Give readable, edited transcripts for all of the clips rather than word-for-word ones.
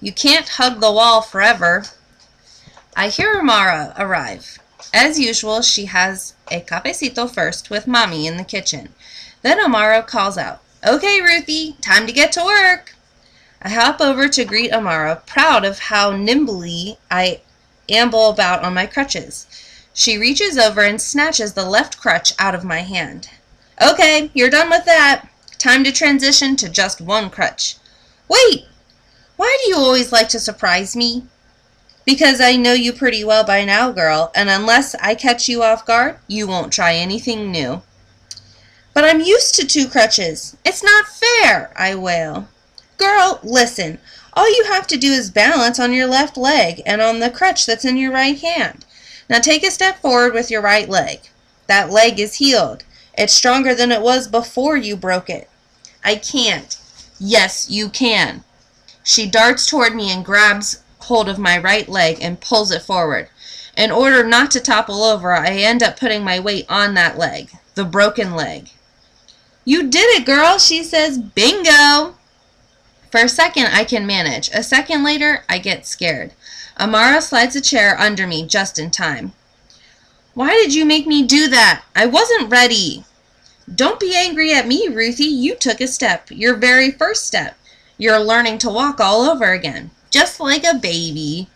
You can't hug the wall forever. I hear Amara arrive. As usual, she has a cafecito first with Mommy in the kitchen. Then Amara calls out, "Okay, Ruthie, time to get to work." I hop over to greet Amara, proud of how nimbly I amble about on my crutches. She reaches over and snatches the left crutch out of my hand. "Okay, you're done with that. Time to transition to just one crutch." "Wait! Why do you always like to surprise me?" "Because I know you pretty well by now, girl, and unless I catch you off guard, you won't try anything new." "But I'm used to 2 crutches. It's not fair," I wail. "Girl, listen. All you have to do is balance on your left leg and on the crutch that's in your right hand. Now take a step forward with your right leg. That leg is healed. It's stronger than it was before you broke it." "I can't." "Yes, you can." She darts toward me and grabs hold of my right leg and pulls it forward. In order not to topple over, I end up putting my weight on that leg, the broken leg. "You did it, girl," she says. "Bingo!" For a second, I can manage. A second later, I get scared. Amara slides a chair under me just in time. "Why did you make me do that? I wasn't ready." "Don't be angry at me, Ruthie. You took a step. Your very first step. You're learning to walk all over again. Just like a baby."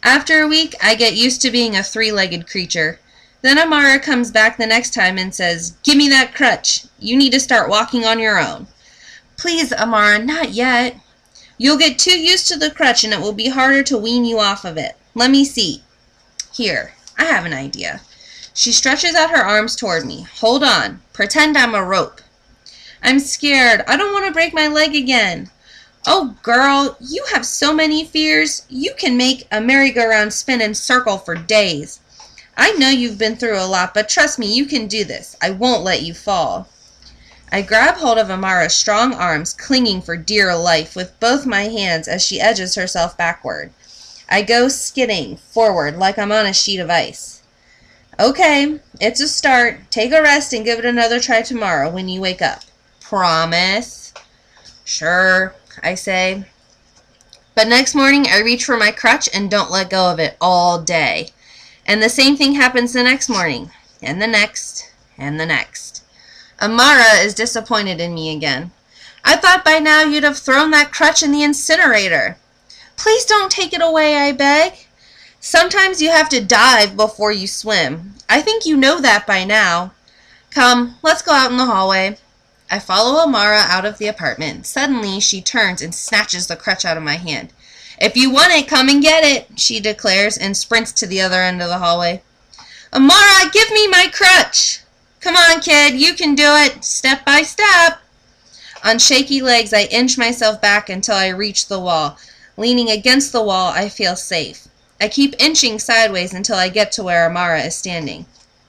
After a week, I get used to being a 3-legged creature. Then Amara comes back the next time and says, "Give me that crutch. You need to start walking on your own." "Please, Amara, not yet." "You'll get too used to the crutch and it will be harder to wean you off of it. Let me see. Here, I have an idea." She stretches out her arms toward me. "Hold on. Pretend I'm a rope." "I'm scared. I don't want to break my leg again." "Oh, girl, you have so many fears. You can make a merry-go-round spin and circle for days. I know you've been through a lot, but trust me, you can do this. I won't let you fall." I grab hold of Amara's strong arms, clinging for dear life with both my hands as she edges herself backward. I go skidding forward like I'm on a sheet of ice. "Okay, it's a start. Take a rest and give it another try tomorrow when you wake up. Promise?" "Sure," I say. But next morning, I reach for my crutch and don't let go of it all day. And the same thing happens the next morning, and the next, and the next. Amara is disappointed in me again. "I thought by now you'd have thrown that crutch in the incinerator." "Please don't take it away, I beg." "Sometimes you have to dive before you swim. I think you know that by now. Come, let's go out in the hallway." I follow Amara out of the apartment. Suddenly, she turns and snatches the crutch out of my hand. "If you want it, come and get it," she declares and sprints to the other end of the hallway. "Amara, give me my crutch." "Come on, kid, you can do it, step by step." On shaky legs, I inch myself back until I reach the wall. Leaning against the wall, I feel safe. I keep inching sideways until I get to where Amara is standing.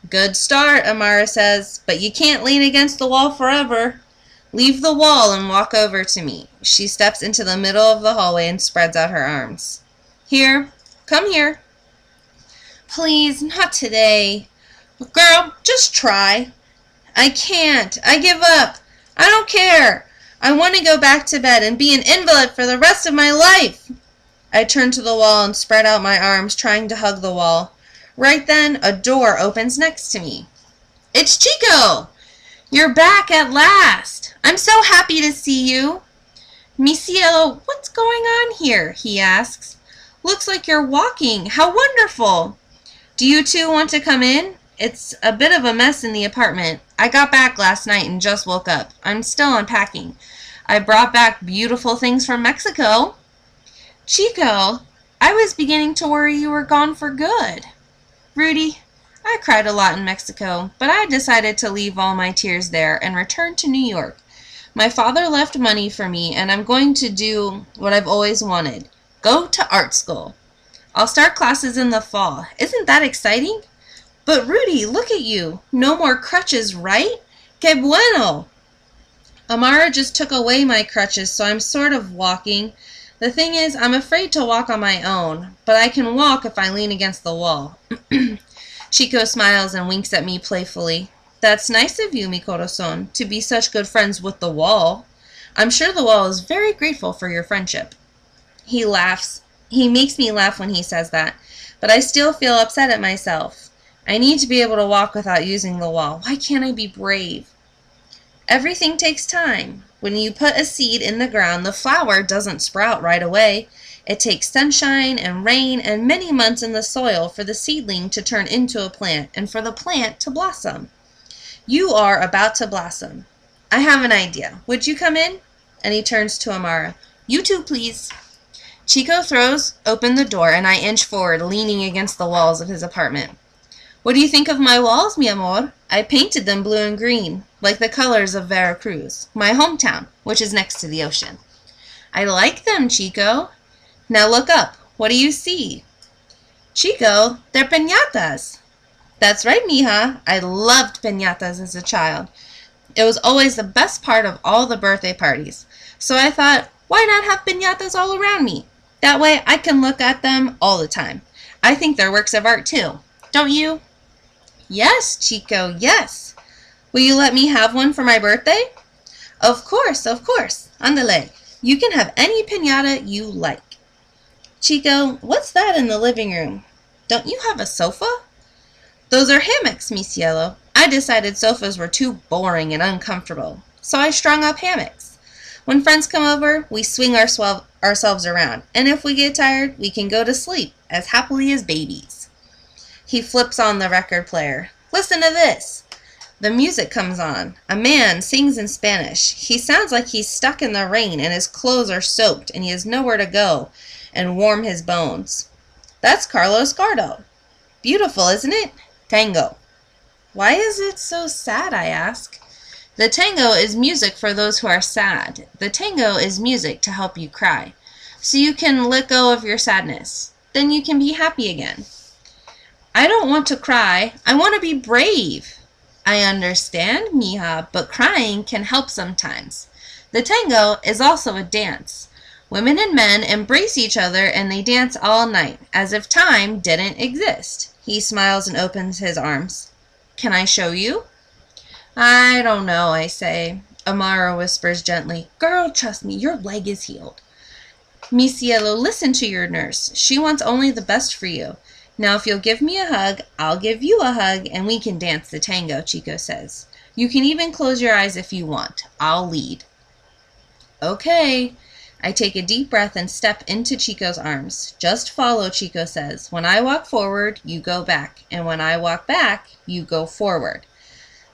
"Good start," Amara says, "but you can't lean against the wall forever. Leave the wall and walk over to me." She steps into the middle of the hallway and spreads out her arms. "Here, come here." "Please, not today." "Girl, just try." "I can't. I give up. I don't care. I want to go back to bed and be an invalid for the rest of my life." I turn to the wall and spread out my arms, trying to hug the wall. Right then, a door opens next to me. "It's Chico! You're back at last. I'm so happy to see you." "Mi cielo, what's going on here?" he asks. "Looks like you're walking. How wonderful." "Do you two want to come in? It's a bit of a mess in the apartment. I got back last night and just woke up. I'm still unpacking. I brought back beautiful things from Mexico." "Chico, I was beginning to worry you were gone for good." "Rudy, I cried a lot in Mexico, but I decided to leave all my tears there and return to New York. My father left money for me, and I'm going to do what I've always wanted. Go to art school. I'll start classes in the fall. Isn't that exciting?" "But Rudy, look at you. No more crutches, right? Que bueno." "Amara just took away my crutches, so I'm sort of walking. The thing is, I'm afraid to walk on my own, but I can walk if I lean against the wall." Chico smiles and winks at me playfully. "That's nice of you, mi corazón, to be such good friends with the wall. I'm sure the wall is very grateful for your friendship." He laughs. He makes me laugh when he says that, but I still feel upset at myself. I need to be able to walk without using the wall. Why can't I be brave? Everything takes time. When you put a seed in the ground, the flower doesn't sprout right away. It takes sunshine and rain and many months in the soil for the seedling to turn into a plant and for the plant to blossom. You are about to blossom. I have an idea. Would you come in? And he turns to Amara. You too, please. Chico throws open the door and I inch forward, leaning against the walls of his apartment. What do you think of my walls, mi amor? I painted them blue and green, like the colors of Veracruz, my hometown, which is next to the ocean. I like them, Chico. Now look up. What do you see? Chico, they're piñatas. That's right, mija. I loved piñatas as a child. It was always the best part of all the birthday parties. So I thought, why not have piñatas all around me? That way I can look at them all the time. I think they're works of art too. Don't you? Yes, Chico, yes. Will you let me have one for my birthday? Of course, of course. Andale. You can have any piñata you like. Chico, what's that in the living room? Don't you have a sofa? Those are hammocks, mi cielo. I decided sofas were too boring and uncomfortable, so I strung up hammocks. When friends come over, we swing ourselves around, and if we get tired, we can go to sleep as happily as babies. He flips on the record player. Listen to this. The music comes on. A man sings in Spanish. He sounds like he's stuck in the rain and his clothes are soaked and he has nowhere to go and warm his bones. That's Carlos Gardo. Beautiful, isn't it? Tango. Why is it so sad, I ask. The tango is music for those who are sad. The tango is music to help you cry, so you can let go of your sadness. Then you can be happy again. I don't want to cry. I want to be brave. I understand, mija, but crying can help sometimes. The tango is also a dance. Women and men embrace each other and they dance all night, as if time didn't exist. He smiles and opens his arms. Can I show you? I don't know, I say. Amara whispers gently. Girl, trust me, your leg is healed. Mi cielo, listen to your nurse. She wants only the best for you. Now if you'll give me a hug, I'll give you a hug, and we can dance the tango, Chico says. You can even close your eyes if you want. I'll lead. Okay. I take a deep breath and step into Chico's arms. Just follow, Chico says. When I walk forward, you go back. And when I walk back, you go forward.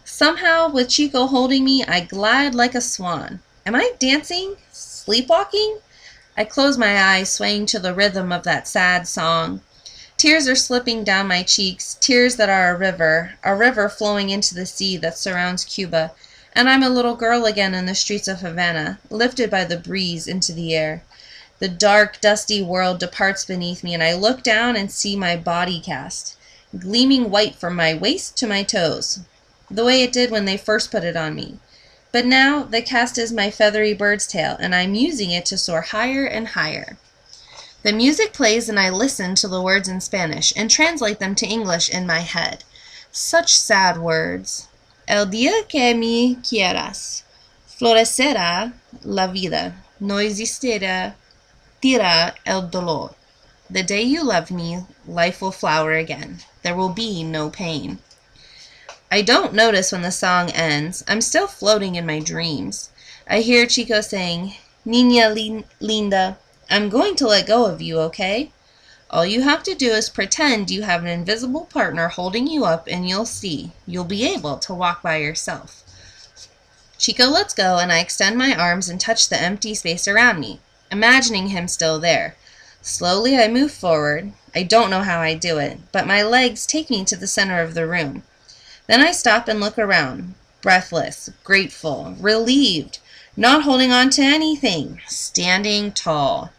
Somehow, with Chico holding me, I glide like a swan. Am I dancing? Sleepwalking? I close my eyes, swaying to the rhythm of that sad song. Tears are slipping down my cheeks, tears that are a river flowing into the sea that surrounds Cuba, and I'm a little girl again in the streets of Havana, lifted by the breeze into the air. The dark, dusty world departs beneath me, and I look down and see my body cast, gleaming white from my waist to my toes, the way it did when they first put it on me. But now the cast is my feathery bird's tail, and I'm using it to soar higher and higher. The music plays and I listen to the words in Spanish and translate them to English in my head. Such sad words. El día que me quieras, florecerá la vida, no existirá el dolor. The day you love me, life will flower again. There will be no pain. I don't notice when the song ends. I'm still floating in my dreams. I hear Chico saying, Niña linda, I'm going to let go of you, okay? All you have to do is pretend you have an invisible partner holding you up and you'll see. You'll be able to walk by yourself. Chico lets go and I extend my arms and touch the empty space around me, imagining him still there. Slowly I move forward. I don't know how I do it, but my legs take me to the center of the room. Then I stop and look around, breathless, grateful, relieved, not holding on to anything, standing tall.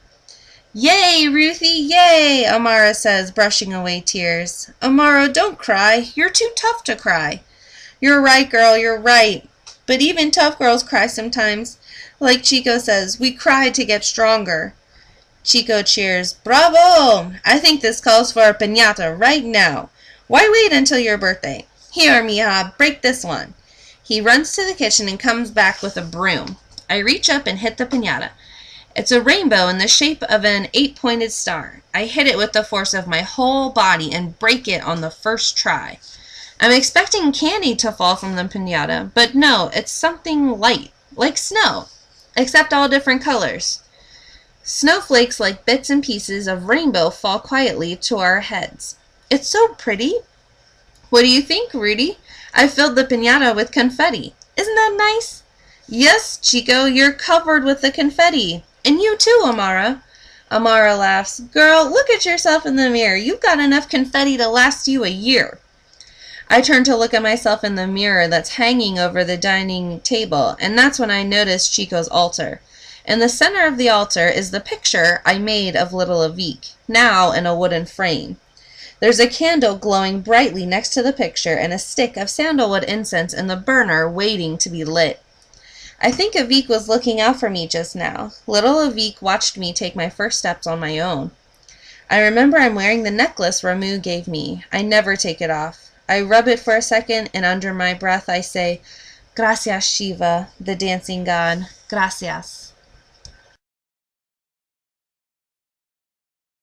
Yay, Ruthie, yay, Amara says, brushing away tears. Amara, don't cry. You're too tough to cry. You're right, girl, you're right. But even tough girls cry sometimes. Like Chico says, we cry to get stronger. Chico cheers. Bravo! I think this calls for a piñata right now. Why wait until your birthday? Here, mija, break this one. He runs to the kitchen and comes back with a broom. I reach up and hit the piñata. It's a rainbow in the shape of an 8-pointed star. I hit it with the force of my whole body and break it on the first try. I'm expecting candy to fall from the piñata, but no, it's something light, like snow, except all different colors. Snowflakes like bits and pieces of rainbow fall quietly to our heads. It's so pretty. What do you think, Rudy? I filled the piñata with confetti. Isn't that nice? Yes, Chico, you're covered with the confetti. And you too, Amara. Amara laughs. Girl, look at yourself in the mirror. You've got enough confetti to last you a year. I turn to look at myself in the mirror that's hanging over the dining table, and that's when I notice Chico's altar. In the center of the altar is the picture I made of little Avik, now in a wooden frame. There's a candle glowing brightly next to the picture and a stick of sandalwood incense in the burner waiting to be lit. I think Avik was looking out for me just now. Little Avik watched me take my first steps on my own. I remember I'm wearing the necklace Ramu gave me. I never take it off. I rub it for a second, and under my breath I say, Gracias, Shiva, the dancing god. Gracias.